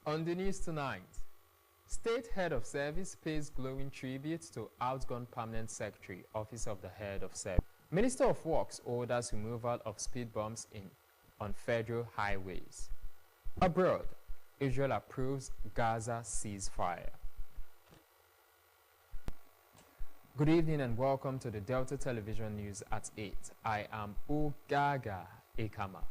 On the news tonight, State Head of Service pays glowing tribute to outgone Permanent Secretary, Office of the Head of Service. Minister of Works orders removal of speed bumps on federal highways. Abroad, Israel approves Gaza ceasefire. Good evening and welcome to the Delta Television News at 8. I am Ugaga Ekama.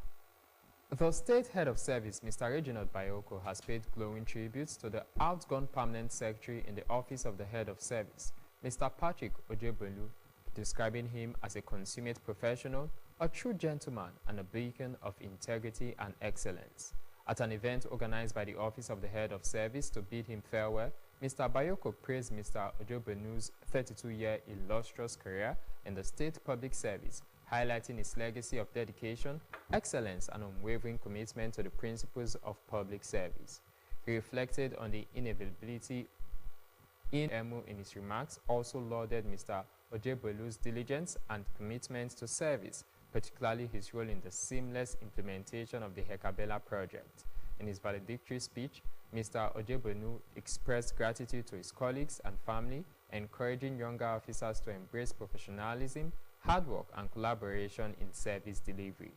The State Head of Service, Mr. Reginald Bayoko, has paid glowing tributes to the outgone Permanent Secretary in the Office of the Head of Service, Mr. Patrick Ojebelu, describing him as a consummate professional, a true gentleman, and a beacon of integrity and excellence. At an event organized by the Office of the Head of Service to bid him farewell, Mr. Bayoko praised Mr. Ojebelu's 32-year illustrious career in the state public service, highlighting his legacy of dedication, excellence, and unwavering commitment to the principles of public service. He reflected on the inevitability in EMU in his remarks, also lauded Mr. Ojebelu's diligence and commitment to service, particularly his role in the seamless implementation of the Hekabela project. In his valedictory speech, Mr. Ojebelu expressed gratitude to his colleagues and family, encouraging younger officers to embrace professionalism, hard work, and collaboration in service delivery.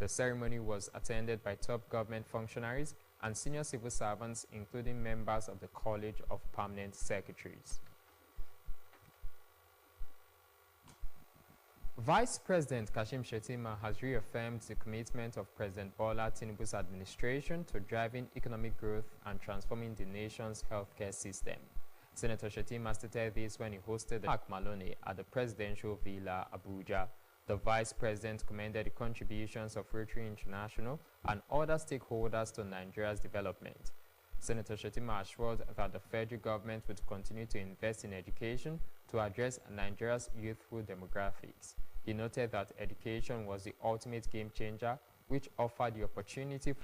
The ceremony was attended by top government functionaries and senior civil servants, including members of the College of Permanent Secretaries. Vice President Kashim Shettima has reaffirmed the commitment of President Bola Tinubu's administration to driving economic growth and transforming the nation's healthcare system. Senator Shettima stated this when he hosted Mark Maloney at the Presidential Villa, Abuja. The Vice President commended the contributions of Rotary International and other stakeholders to Nigeria's development. Senator Shettima assured that the federal government would continue to invest in education to address Nigeria's youthful demographics. He noted that education was the ultimate game changer, which offered the opportunity.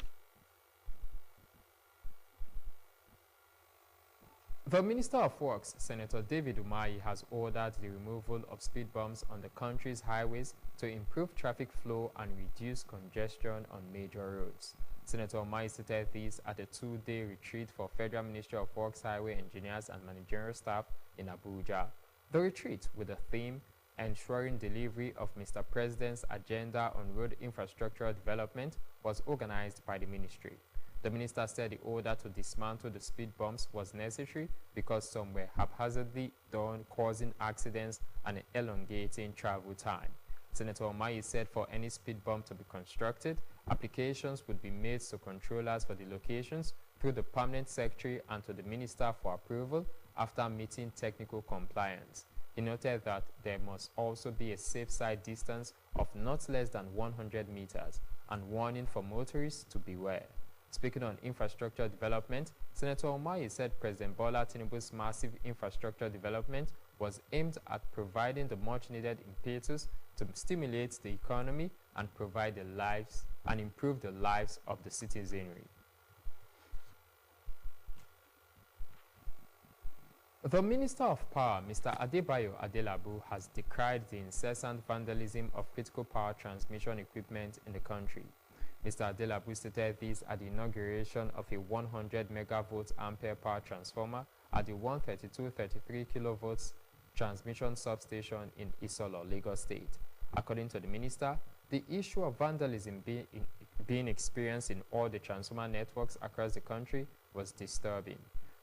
The Minister of Works, Senator David Umahi, has ordered the removal of speed bumps on the country's highways to improve traffic flow and reduce congestion on major roads. Senator Umahi stated this at a two-day retreat for Federal Ministry of Works highway engineers and managerial staff in Abuja. The retreat, with the theme Ensuring Delivery of Mr. President's Agenda on Road Infrastructure Development, was organized by the ministry. The minister said the order to dismantle the speed bumps was necessary because some were haphazardly done, causing accidents and elongating travel time. Senator Umahi said for any speed bump to be constructed, applications would be made to controllers for the locations through the Permanent Secretary and to the Minister for approval after meeting technical compliance. He noted that there must also be a safe side distance of not less than 100 meters and warning for motorists to beware. Speaking on infrastructure development, Senator Umahi said President Bola Tinubu's massive infrastructure development was aimed at providing the much-needed impetus to stimulate the economy and provide the lives and improve the lives of the citizenry. The Minister of Power, Mr. Adebayo Adelabu, has decried the incessant vandalism of critical power transmission equipment in the country. Mr. Adelabu stated this at the inauguration of a 100 megavolt ampere power transformer at the 132-33 kilovolts transmission substation in Isolo, Lagos State. According to the minister, the issue of vandalism being experienced in all the transformer networks across the country was disturbing.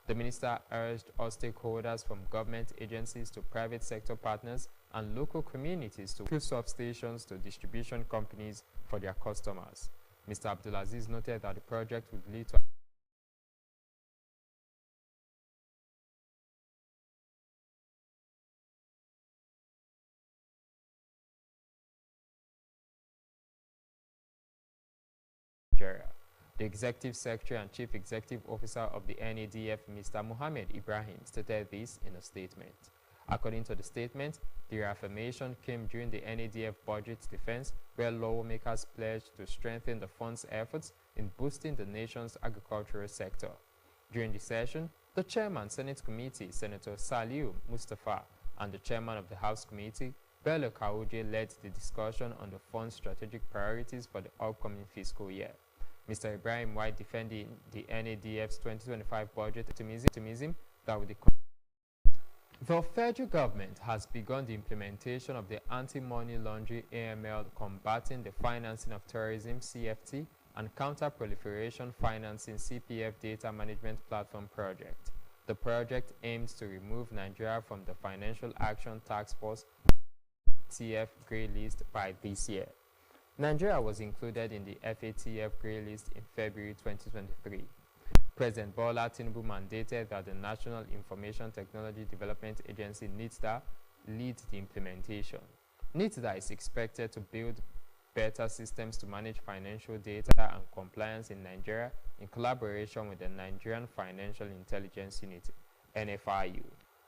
The minister urged all stakeholders from government agencies to private sector partners and local communities to improve substations to distribution companies for their customers. Mr. Abdulaziz noted that the project would lead to Nigeria. The Executive Secretary and Chief Executive Officer of the NADF, Mr. Mohammed Ibrahim, stated this in a statement. According to the statement, the reaffirmation came during the NADF budget defense, where lawmakers pledged to strengthen the fund's efforts in boosting the nation's agricultural sector. During the session, the Chairman, Senate Committee, Senator Saliu Mustafa, and the Chairman of the House Committee, Bello Kauje, led the discussion on the fund's strategic priorities for the upcoming fiscal year. Mr. Ibrahim White defending the NADF's 2025 budget optimism that with the federal government has begun the implementation of the Anti-Money Laundering AML Combating the Financing of Terrorism CFT and Counter-Proliferation Financing CPF Data Management Platform project. The project aims to remove Nigeria from the Financial Action Task Force FATF grey list by this year. Nigeria was included in the FATF grey list in February 2023. President Bola Tinubu mandated that the National Information Technology Development Agency (NITDA) lead the implementation. NITDA is expected to build better systems to manage financial data and compliance in Nigeria in collaboration with the Nigerian Financial Intelligence Unit (NFIU).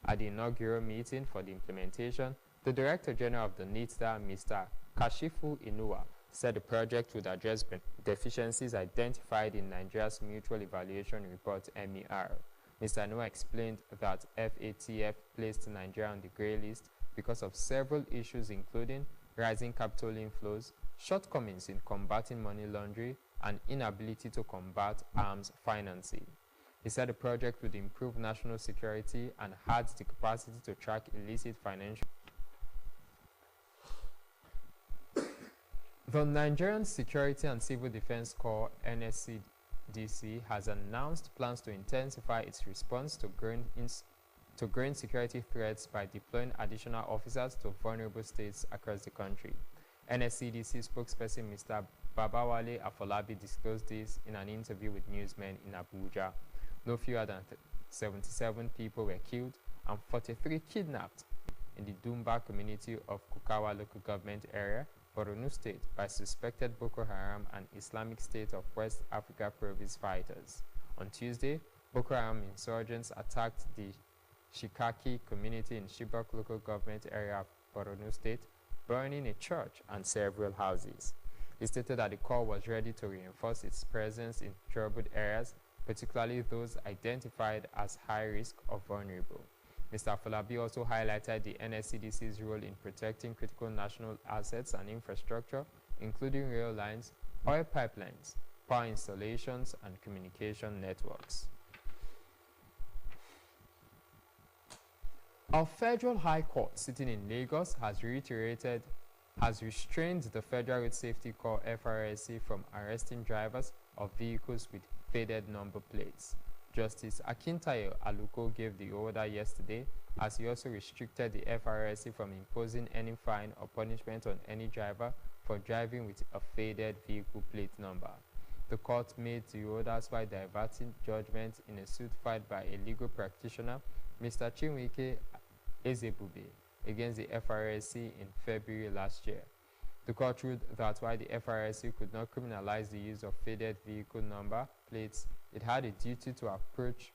At the inaugural meeting for the implementation, the Director General of the NITDA, Mr. Kashifu Inuwa, said the project would address deficiencies identified in Nigeria's Mutual Evaluation Report (MER). Mr. Inuwa explained that FATF placed Nigeria on the grey list because of several issues including rising capital inflows, shortcomings in combating money laundering, and inability to combat arms financing. He said the project would improve national security and had the capacity to track illicit financial. The Nigerian Security and Civil Defense Corps (NSCDC) has announced plans to intensify its response to growing security threats by deploying additional officers to vulnerable states across the country. NSCDC spokesperson Mr. Babawale Afolabi disclosed this in an interview with newsmen in Abuja. No fewer than 77 people were killed and 43 kidnapped in the Dumba community of Kukawa local government area, Borno State, by suspected Boko Haram and Islamic State of West Africa province fighters. On Tuesday, Boko Haram insurgents attacked the Shikaki community in Chibok local government area of Borno State, burning a church and several houses. He stated that the Corps was ready to reinforce its presence in troubled areas, particularly those identified as high risk or vulnerable. Mr. Afolabi also highlighted the NSCDC's role in protecting critical national assets and infrastructure, including rail lines, oil pipelines, power installations, and communication networks. Our Federal High Court sitting in Lagos has restrained the Federal Road Safety Corps (FRSC) from arresting drivers of vehicles with faded number plates. Justice Akintayo Aluko gave the order yesterday, as he also restricted the FRSC from imposing any fine or punishment on any driver for driving with a faded vehicle plate number. The court made the orders while diverting judgment in a suit filed by a legal practitioner, Mr. Chinwike Ezebube, against the FRSC in February last year. The court ruled that while the FRSC could not criminalize the use of faded vehicle number plates, it had a duty to approach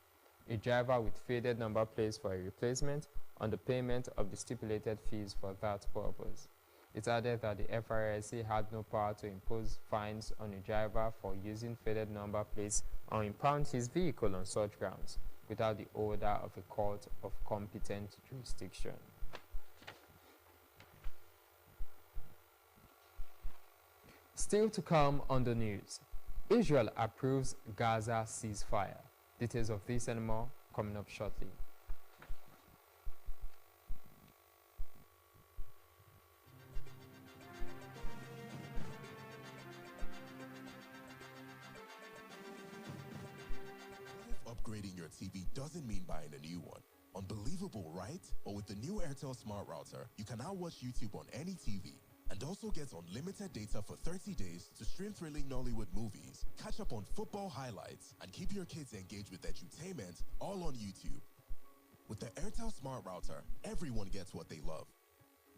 a driver with faded number plates for a replacement on the payment of the stipulated fees for that purpose. It added that the FRSC had no power to impose fines on a driver for using faded number plates or impound his vehicle on such grounds without the order of a court of competent jurisdiction. Still to come on the news, Israel approves Gaza ceasefire. Details of this and more coming up shortly. Upgrading your TV doesn't mean buying a new one. Unbelievable, right? But with the new Airtel Smart Router, you can now watch YouTube on any TV and also get unlimited data for 30 days to stream thrilling Nollywood movies, catch up on football highlights, and keep your kids engaged with edutainment all on YouTube. With the Airtel Smart Router, everyone gets what they love.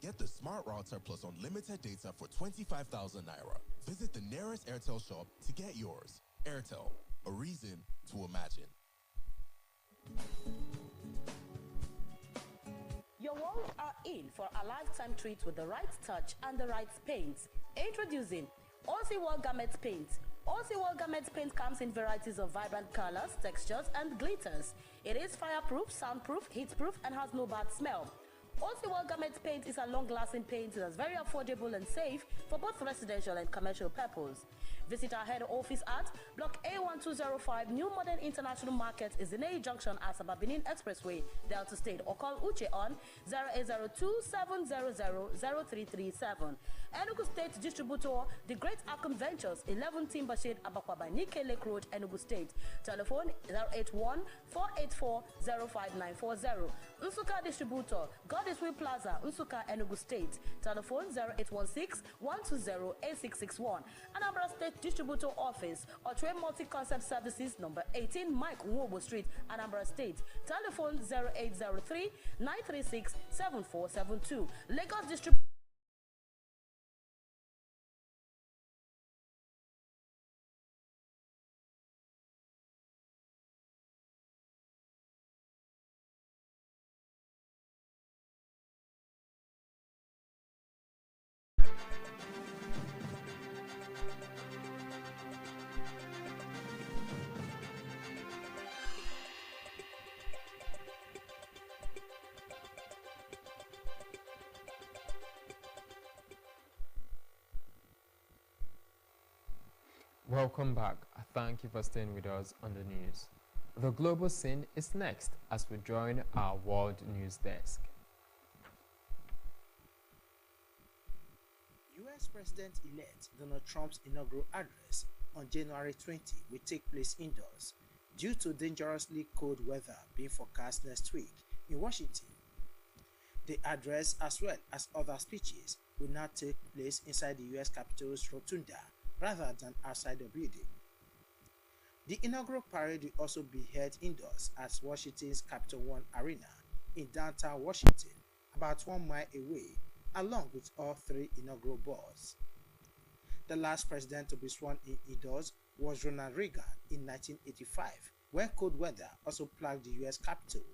Get the Smart Router plus unlimited data for 25,000 Naira. Visit the nearest Airtel shop to get yours. Airtel, a reason to imagine. Your walls are in for a lifetime treat with the right touch and the right paint. Introducing OC Wall Garment Paint. OC Wall Garment Paint comes in varieties of vibrant colors, textures, and glitters. It is fireproof, soundproof, heatproof, and has no bad smell. OC World Garment Paint is a long-lasting paint that's very affordable and safe for both residential and commercial purpose. Visit our head office at Block A1205 New Modern International Market is in A Junction at Sababinin Expressway, Delta State, or call Uche on 0802-700-0337. Enugu State Distributor, The Great Akon Ventures, 11 Timbershade, Abakwa by Nike Lake Road, Enugu State. Telephone 081-484-05940. Nsuka Distributor, Goddessway Plaza, Nsuka, Enugu State. Telephone 0816-120-8661. Anambra State Distributor Office, Otwe Multi-Concept Services, number 18, Mike Nwobo Street, Anambra State. Telephone 0803-936-7472. Lagos Distributor. Welcome back. Thank you for staying with us on the news. The global scene is next as we join our world news desk. U.S. President-elect Donald Trump's inaugural address on January 20 will take place indoors due to dangerously cold weather being forecast next week in Washington. The address, as well as other speeches, will now take place inside the U.S. Capitol's rotunda rather than outside the building. The inaugural parade will also be held indoors at Washington's Capital One Arena in downtown Washington, about 1 mile away, along with all three inaugural balls. The last president to be sworn in indoors was Ronald Reagan in 1985, when cold weather also plagued the U.S. Capitol.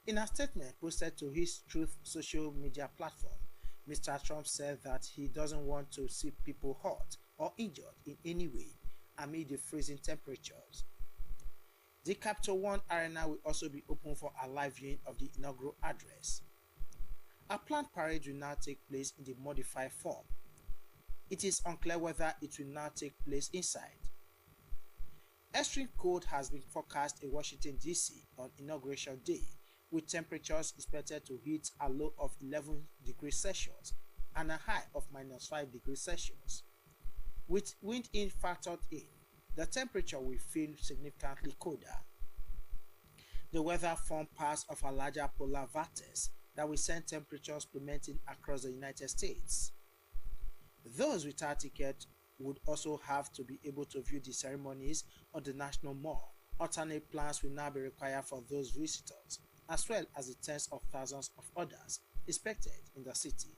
In a statement posted to his Truth social media platform, Mr. Trump said that he doesn't want to see people hurt or injured in any way amid the freezing temperatures. The Capital One Arena will also be open for a live viewing of the inaugural address. A planned parade will now take place in the modified form. It is unclear whether it will now take place inside. Extreme cold has been forecast in Washington, D.C. on Inauguration Day, with temperatures expected to hit a low of 11 degrees Celsius and a high of -5 degrees Celsius. With wind in factored in, the temperature will feel significantly colder. The weather forms part of a larger polar vortex that will send temperatures plummeting across the United States. Those without tickets would also have to be able to view the ceremonies on the National Mall. Alternate plans will now be required for those visitors, as well as the tens of thousands of others expected in the city.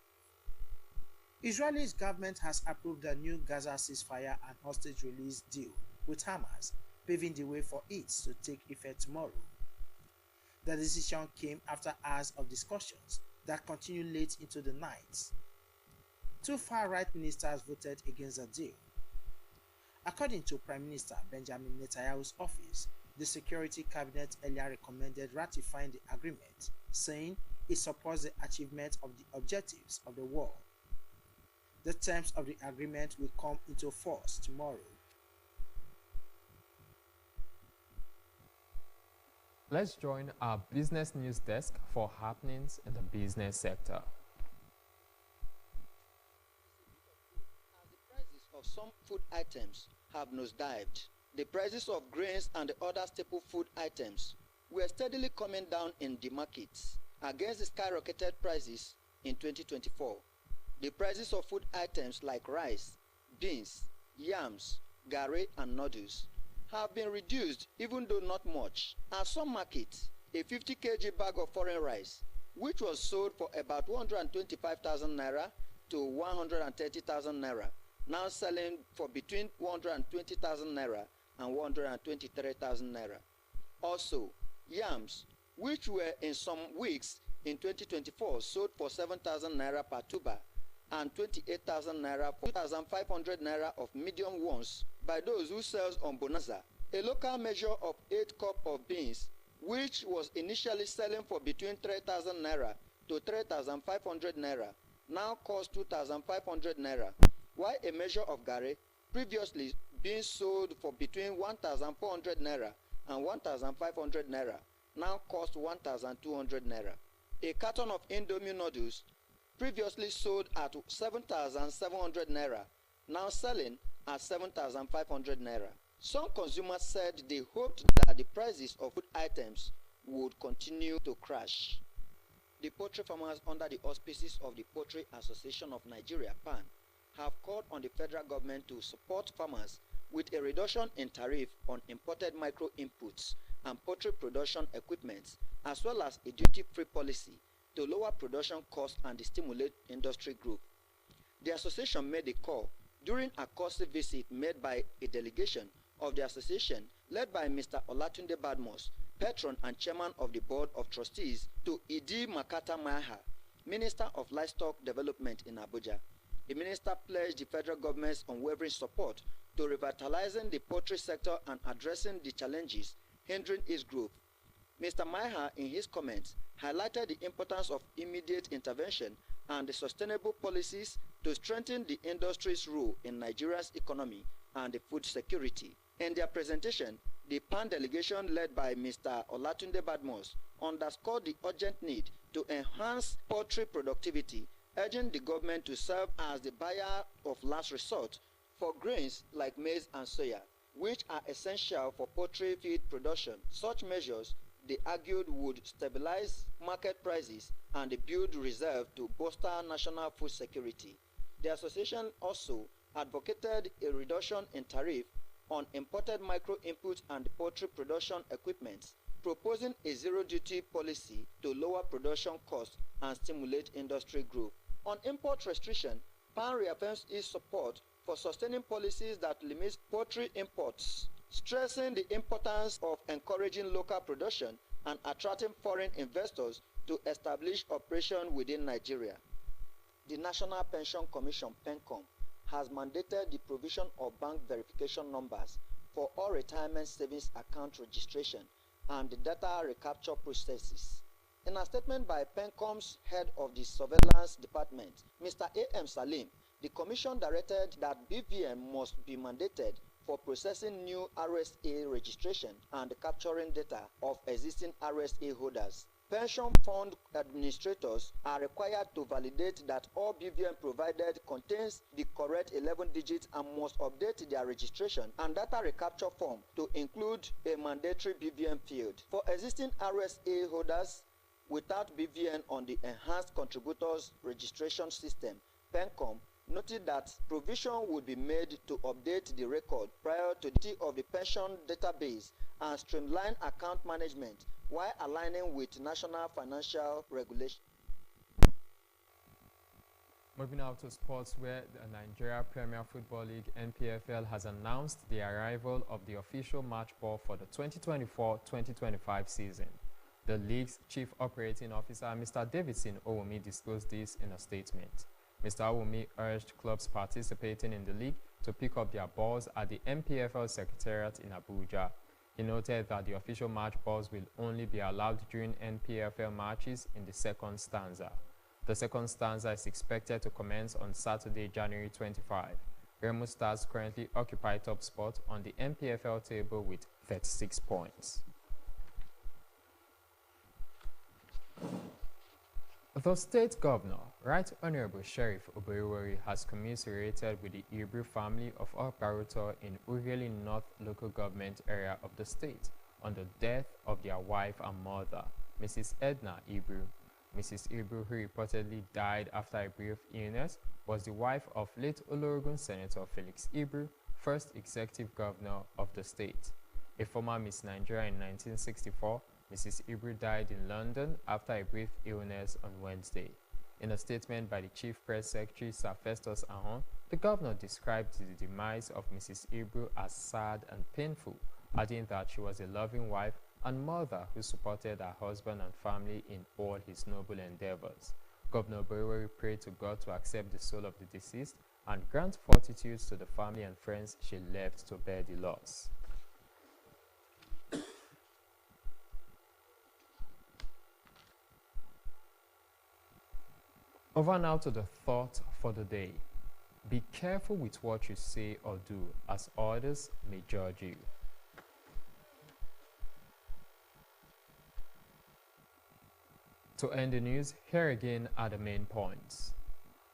Israel's government has approved the new Gaza ceasefire and hostage release deal with Hamas, paving the way for it to take effect tomorrow. The decision came after hours of discussions that continued late into the night. Two far-right ministers voted against the deal. According to Prime Minister Benjamin Netanyahu's office, the Security Cabinet earlier recommended ratifying the agreement, saying it supports the achievement of the objectives of the war. The terms of the agreement will come into force tomorrow. Let's join our business news desk for happenings in the business sector. As the prices of some food items have nosedived, the prices of grains and the other staple food items were steadily coming down in the markets against the skyrocketed prices in 2024. The prices of food items like rice, beans, yams, garri, and noodles have been reduced, even though not much. At some markets, a 50 kg bag of foreign rice, which was sold for about 125,000 naira to 130,000 naira, now selling for between 120,000 naira and 123,000 naira. Also, yams, which were in some weeks in 2024 sold for 7,000 naira per tuber and 28,000 naira, 4,500 naira of medium ones by those who sells on Bonanza. A local measure of 8 cup of beans, which was initially selling for between 3,000 naira to 3,500 naira, now costs 2,500 naira, while a measure of garri, previously being sold for between 1,400 naira and 1,500 naira, now costs 1,200 naira. A carton of Indomie noodles, previously sold at 7,700 naira, now selling at 7,500 naira. Some consumers said they hoped that the prices of food items would continue to crash. The poultry farmers, under the auspices of the Poultry Association of Nigeria (PAN), have called on the federal government to support farmers with a reduction in tariff on imported micro inputs and poultry production equipment, as well as a duty-free policy to lower production costs and stimulate industry growth. The association made a call during a courtesy visit made by a delegation of the association led by Mr. Olatunde Badmus, patron and chairman of the board of trustees, to Idi Makata Maha, Minister of Livestock Development in Abuja. The minister pledged the federal government's unwavering support to revitalizing the poultry sector and addressing the challenges hindering its growth. Mr. Maha, in his comments, highlighted the importance of immediate intervention and the sustainable policies to strengthen the industry's role in Nigeria's economy and the food security. In their presentation, the PAN delegation led by Mr. Olatunde Badmus underscored the urgent need to enhance poultry productivity, urging the government to serve as the buyer of last resort for grains like maize and soya, which are essential for poultry feed production. Such measures, they argued, would stabilize market prices and build reserve to bolster national food security. The association also advocated a reduction in tariff on imported micro inputs and poultry production equipment, proposing a zero-duty policy to lower production costs and stimulate industry growth. On import restriction, PAN reaffirms its support for sustaining policies that limit poultry imports, stressing the importance of encouraging local production and attracting foreign investors to establish operations within Nigeria. The National Pension Commission (PENCOM) has mandated the provision of bank verification numbers for all retirement savings account registration and the data recapture processes. In a statement by PENCOM's head of the Surveillance Department, Mr. A.M. Salim, the Commission directed that BVN must be mandated for processing new RSA registration and capturing data of existing RSA holders. Pension fund administrators are required to validate that all BVN provided contains the correct 11 digits and must update their registration and data recapture form to include a mandatory BVN field. For existing RSA holders without BVN on the Enhanced Contributors Registration System, PENCOM noted that provision would be made to update the record prior to the of the pension database and streamline account management while aligning with national financial regulation. Moving out to sports, where the Nigeria Premier Football League (NPFL) has announced the arrival of the official match ball for the 2024-2025 season. The league's chief operating officer, Mr. Davidson Owumi, disclosed this in a statement. Mr. Owumi urged clubs participating in the league to pick up their balls at the NPFL Secretariat in Abuja. He noted that the official match balls will only be allowed during NPFL matches in the second stanza. The second stanza is expected to commence on Saturday, January 25. Remo Stars currently occupy top spot on the NPFL table with 36 points. The state governor, Right Honorable Sheriff Oberewori, has commiserated with the Ibru family of Okbaruto in Urieli North local government area of the state on the death of their wife and mother, Mrs. Edna Ibru. Mrs. Ibru, who reportedly died after a brief illness, was the wife of late Olorogun Senator Felix Ibru, first executive governor of the state. A former Miss Nigeria in 1964, Mrs. Ibru died in London after a brief illness on Wednesday. In a statement by the Chief Press Secretary, Sir Festus Ahon, the governor described the demise of Mrs. Ibru as sad and painful, adding that she was a loving wife and mother who supported her husband and family in all his noble endeavors. Governor Oberewori prayed to God to accept the soul of the deceased and grant fortitude to the family and friends she left to bear the loss. Over now to the thought for the day. Be careful with what you say or do, as others may judge you. To end the news, here again are the main points.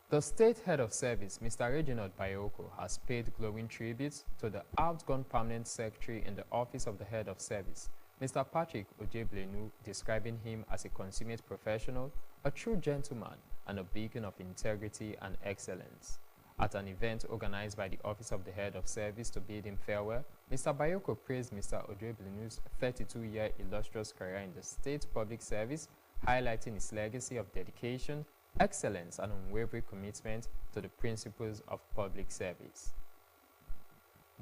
The State Head of Service, Mr. Reginald Bayoko, has paid glowing tributes to the outgone Permanent Secretary in the Office of the Head of Service, Mr. Patrick Ojeblenu, describing him as a consummate professional, a true gentleman, and a beacon of integrity and excellence. At an event organized by the Office of the Head of Service to bid him farewell, Mr. Bayoko praised Mr. Ojeblenu's 32-year illustrious career in the state public service, highlighting his legacy of dedication, excellence, and unwavering commitment to the principles of public service.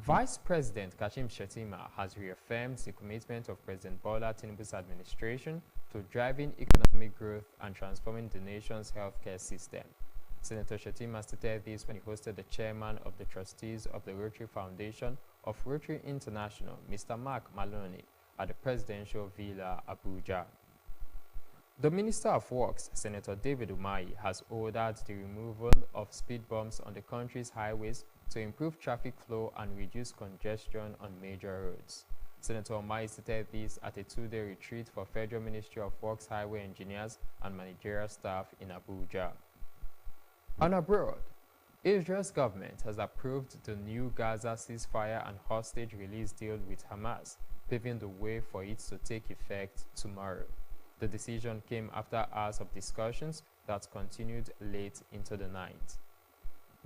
Vice President Kashim Shettima has reaffirmed the commitment of President Bola Tinubu's administration to driving economic growth and transforming the nation's healthcare system. Senator Shettima stated this when he hosted the chairman of the trustees of the Rotary Foundation of Rotary International, Mr. Mark Maloney, at the Presidential Villa, Abuja. The Minister of Works, Senator David Umahi, has ordered the removal of speed bumps on the country's highways to improve traffic flow and reduce congestion on major roads. Senator Umahi stated this at a two-day retreat for Federal Ministry of Works highway engineers and managerial staff in Abuja. And abroad, Israel's government has approved the new Gaza ceasefire and hostage release deal with Hamas, paving the way for it to take effect tomorrow. The decision came after hours of discussions that continued late into the night.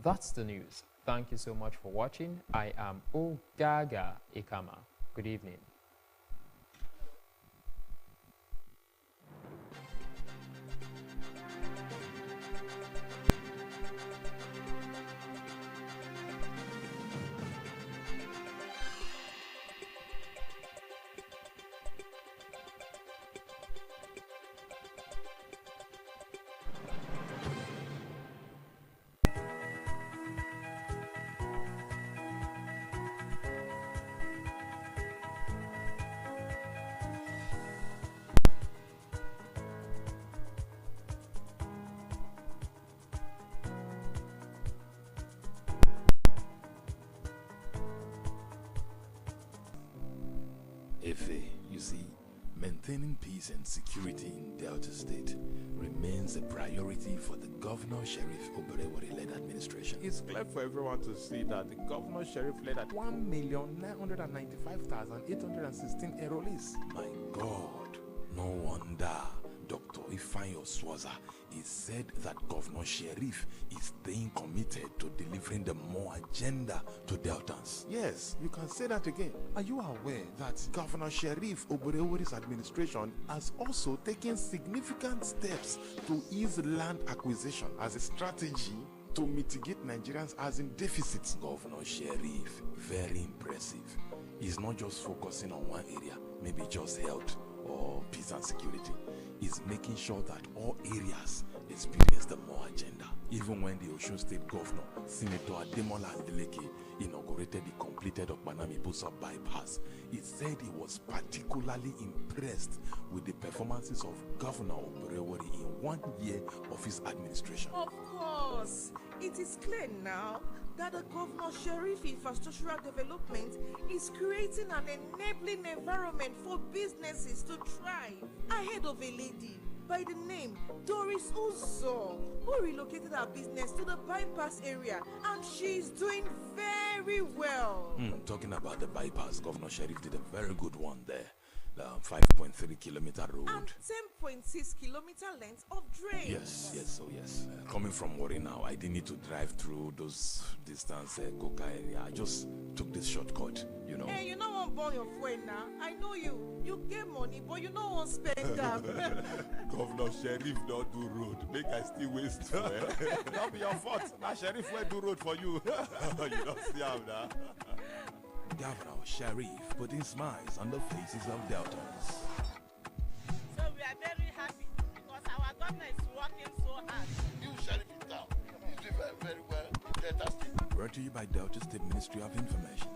That's the news. Thank you so much for watching. I am Ogaga Ikama. Good evening. Efe, you see, maintaining peace and security in Delta State remains a priority for the Governor Sheriff Oborevwori-led administration. It's clear for everyone to see that the Governor Sheriff led at 1,995,816 enrollees. My God, no wonder Dr. Ifeanyi Oswaza is said that Governor Sheriff is staying committed to delivering the more agenda to Deltans. Yes, you can say that again. Are you aware that Governor Sheriff Oborevwori's administration has also taken significant steps to ease land acquisition as a strategy to mitigate Nigerians' housing deficits? Governor Sheriff, very impressive. He's not just focusing on one area, maybe just health or peace and security. Is making sure that all areas experience the more agenda. Even when the Osun State Governor, Senator Ademola Adeleke, inaugurated the completed Okpanami-Busa bypass, he said he was particularly impressed with the performances of Governor Oborevwori in 1 year of his administration. Of course, it is clear now that the Governor Sheriff infrastructural development is creating an enabling environment for businesses to thrive. Ahead of a lady by the name Doris Uzo, who relocated her business to the bypass area, and she is doing very well. Talking about the bypass, Governor Sheriff did a very good one there. The 5.3 kilometer road. And 10.6 kilometer length of drains. Yes. Coming from Warri now, I didn't need to drive through those distance Coca area. I just took this shortcut, you know. Hey, you know what burn your friend now? I know you. You get money, but you know what spend them. Governor Sheriff don't do road. Make I still waste. Don't be your fault. Now Sheriff will do road for you. You don't see how now. Governor Sheriff putting smiles on the faces of Deltans. So we are very happy because our governor is working so hard. You Sheriff in town. He's doing very, very well in Delta State. Brought to you by Delta State Ministry of Information.